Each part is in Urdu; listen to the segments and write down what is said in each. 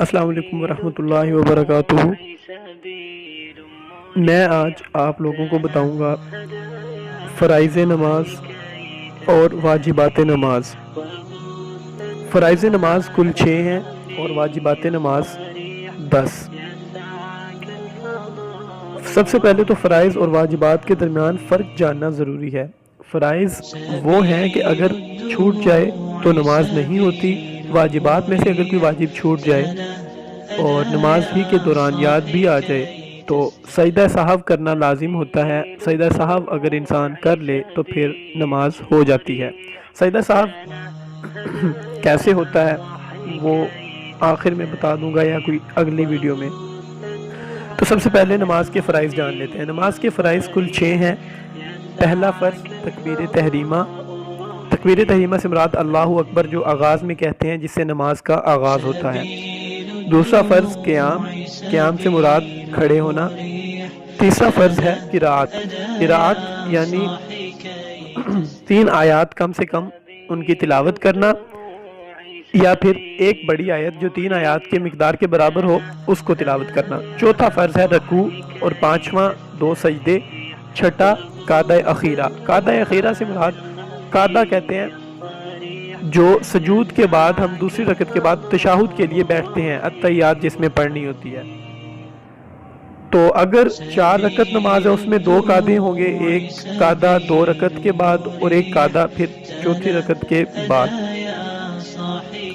السلام علیکم ورحمۃ اللہ وبرکاتہ۔ میں آج آپ لوگوں کو بتاؤں گا فرائض نماز اور واجبات نماز۔ فرائض نماز کل 6 ہیں اور واجبات نماز 10۔ سب سے پہلے تو فرائض اور واجبات کے درمیان فرق جاننا ضروری ہے۔ فرائض وہ ہیں کہ اگر چھوٹ جائے تو نماز نہیں ہوتی۔ واجبات میں سے اگر کوئی واجب چھوٹ جائے اور نماز ہی کے دوران یاد بھی آ جائے تو سجدہ سہو کرنا لازم ہوتا ہے۔ سجدہ سہو اگر انسان کر لے تو پھر نماز ہو جاتی ہے۔ سجدہ سہو کیسے ہوتا ہے وہ آخر میں بتا دوں گا یا کوئی اگلی ویڈیو میں۔ تو سب سے پہلے نماز کے فرائض جان لیتے ہیں۔ نماز کے فرائض کل 6 ہیں۔ پہلا فرض تکبیر تحریمہ۔ تکبیر تحریمہ سے مراد اللہ اکبر جو آغاز میں کہتے ہیں، جس سے نماز کا آغاز ہوتا ہے۔ دوسرا فرض قیام۔ قیام سے مراد کھڑے ہونا۔ تیسرا فرض ہے قرات۔ قرات یعنی 3 آیات کم سے کم ان کی تلاوت کرنا، یا پھر ایک بڑی آیت جو 3 آیات کے مقدار کے برابر ہو اس کو تلاوت کرنا۔ چوتھا فرض ہے رکوع، اور پانچواں 2 سجدے۔ چھٹا قعدہ اخیرہ۔ قعدہ اخیرہ سے مراد قعدہ کہتے ہیں جو سجود کے بعد ہم دوسری رکعت کے بعد تشہد کے لیے بیٹھتے ہیں، التحیات جس میں پڑھنی ہوتی ہے۔ تو اگر 4 رکعت نماز ہے اس میں 2 قعدے ہوں گے، ایک قعدہ 2 رکعت کے بعد اور ایک قعدہ پھر چوتھی رکعت کے بعد۔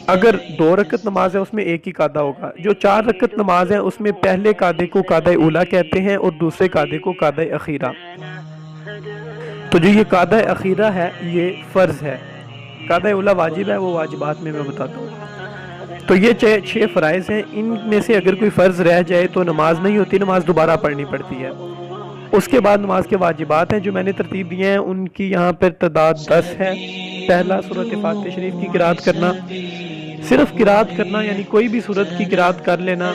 اگر 2 رکعت نماز ہے اس میں ایک ہی قعدہ ہوگا۔ جو 4 رکعت نماز ہے اس میں پہلے قعدے کو قعدہ اولا کہتے ہیں اور دوسرے قعدے کو قعدہ اخیرہ۔ تو جو یہ قعدہ اخیرہ ہے یہ فرض ہے، قعدہ اولا واجب ہے، وہ واجبات میں بتاتا ہوں۔ تو یہ 6 فرائض ہیں، ان میں سے اگر کوئی فرض رہ جائے تو نماز نہیں ہوتی، نماز دوبارہ پڑھنی پڑتی ہے۔ اس کے بعد نماز کے واجبات ہیں جو میں نے ترتیب دیے ہیں، ان کی یہاں پر تعداد 10 ہے۔ پہلا سورۃ فاتحہ شریف کی قرات کرنا۔ صرف قرات کرنا یعنی کوئی بھی سورت کی قرات کر لینا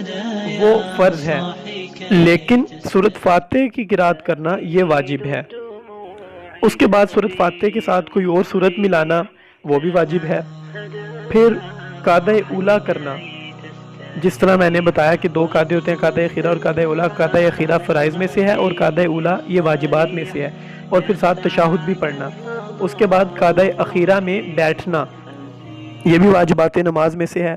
وہ فرض ہے، لیکن سورۃ فاتحہ کی قرات کرنا یہ واجب ہے۔ اس کے بعد سورۃ فاتحہ کے ساتھ کوئی اور سورت ملانا وہ بھی واجب ہے۔ پھر قعدہ اولا کرنا، جس طرح میں نے بتایا کہ 2 قعدے ہوتے ہیں، قعدہ اخیرہ اور قعدہ اولا۔ قعدہ اخیرہ فرائض میں سے ہے اور قعدہ اولا یہ واجبات میں سے ہے، اور پھر ساتھ تشہد بھی پڑھنا۔ اس کے بعد قعدہ اخیرہ میں بیٹھنا، یہ بھی واجبات نماز میں سے ہے۔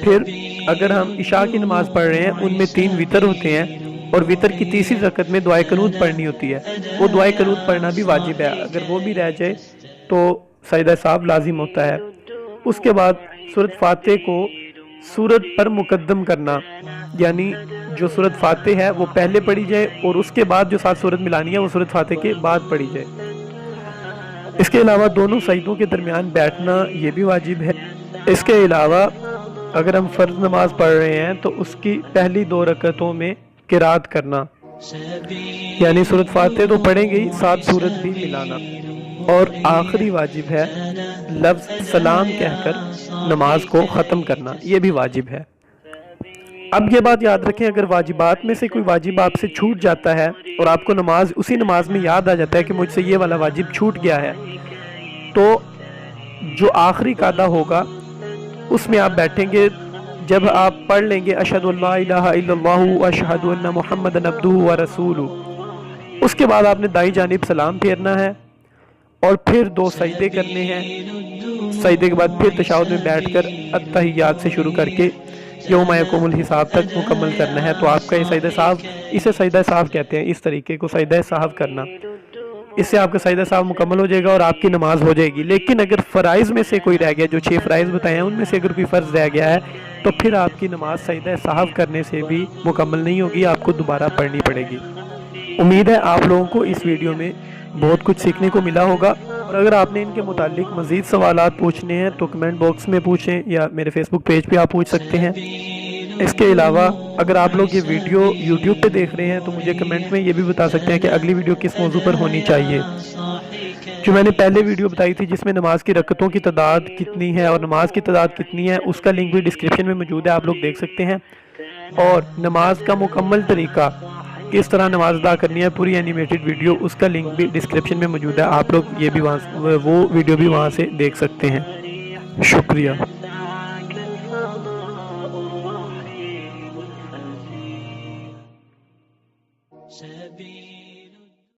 پھر اگر ہم عشاء کی نماز پڑھ رہے ہیں ان میں 3 وتر ہوتے ہیں، اور وتر کی تیسری رکعت میں دعائے قنوت پڑھنی ہوتی ہے، وہ دعائے قنوت پڑھنا بھی واجب ہے۔ اگر وہ بھی رہ جائے تو سجدہ سہو لازم ہوتا ہے۔ اس کے بعد سورۃ فاتحہ کو سورت پر مقدم کرنا، یعنی جو سورۃ فاتحہ ہے وہ پہلے پڑھی جائے اور اس کے بعد جو ساتھ سورت ملانی ہے وہ سورۃ فاتحہ کے بعد پڑھی جائے۔ اس کے علاوہ دونوں سجدوں کے درمیان بیٹھنا یہ بھی واجب ہے۔ اس کے علاوہ اگر ہم فرض نماز پڑھ رہے ہیں تو اس کی پہلی 2 رکعتوں میں قرات کرنا، یعنی سورۃ فاتحہ تو پڑھیں گے، ساتھ سورت بھی ملانا۔ اور آخری واجب ہے لفظ سلام کہہ کر نماز کو ختم کرنا، یہ بھی واجب ہے۔ اب یہ بات یاد رکھیں، اگر واجبات میں سے کوئی واجب آپ سے چھوٹ جاتا ہے اور آپ کو اسی نماز میں یاد آ جاتا ہے کہ مجھ سے یہ والا واجب چھوٹ گیا ہے، تو جو آخری قعدہ ہوگا اس میں آپ بیٹھیں گے۔ جب آپ پڑھ لیں گے اشہد ان لا الہ الا اللہ واشہد ان محمد عبدہ ورسولہ، اس کے بعد آپ نے دائیں جانب سلام پھیرنا ہے اور پھر 2 سجدے کرنے ہیں۔ سجدے کے بعد پھر تشہد میں بیٹھ کر التحیات سے شروع کر کے یوم یقوم الحساب تک مکمل کرنا ہے۔ تو آپ کا یہ سجدہ سہو، اسے سجدہ سہو کہتے ہیں، اس طریقے کو سجدہ سہو کرنا، اس سے آپ کا سجدہ سہو مکمل ہو جائے گا اور آپ کی نماز ہو جائے گی۔ لیکن اگر فرائض میں سے کوئی رہ گیا، جو 6 فرائض بتائے ہیں ان میں سے اگر کوئی فرض رہ گیا ہے تو پھر آپ کی نماز سجدہ سہو کرنے سے بھی مکمل نہیں ہوگی، آپ کو دوبارہ پڑھنی پڑے گی۔ امید ہے آپ لوگوں کو اس ویڈیو میں بہت کچھ سیکھنے کو ملا ہوگا، اور اگر آپ نے ان کے متعلق مزید سوالات پوچھنے ہیں تو کمنٹ باکس میں پوچھیں یا میرے فیس بک پیج پہ آپ پوچھ سکتے ہیں۔ اس کے علاوہ اگر آپ لوگ یہ ویڈیو یوٹیوب پہ دیکھ رہے ہیں تو مجھے کمنٹ میں یہ بھی بتا سکتے ہیں کہ اگلی ویڈیو کس موضوع پر ہونی چاہیے۔ جو میں نے پہلے ویڈیو بتائی تھی جس میں نماز کی رکعتوں کی تعداد کتنی ہے اور نماز کی تعداد کتنی ہے، اس کا لنک بھی ڈسکرپشن میں موجود ہے، آپ لوگ دیکھ سکتے ہیں۔ اور نماز کا مکمل طریقہ کس طرح نماز ادا کرنی ہے، پوری اینیمیٹڈ ویڈیو، اس کا لنک بھی ڈسکرپشن میں موجود ہے، آپ لوگ یہ بھی وہ ویڈیو بھی وہاں سے دیکھ سکتے ہیں۔ شکریہ۔ سبيل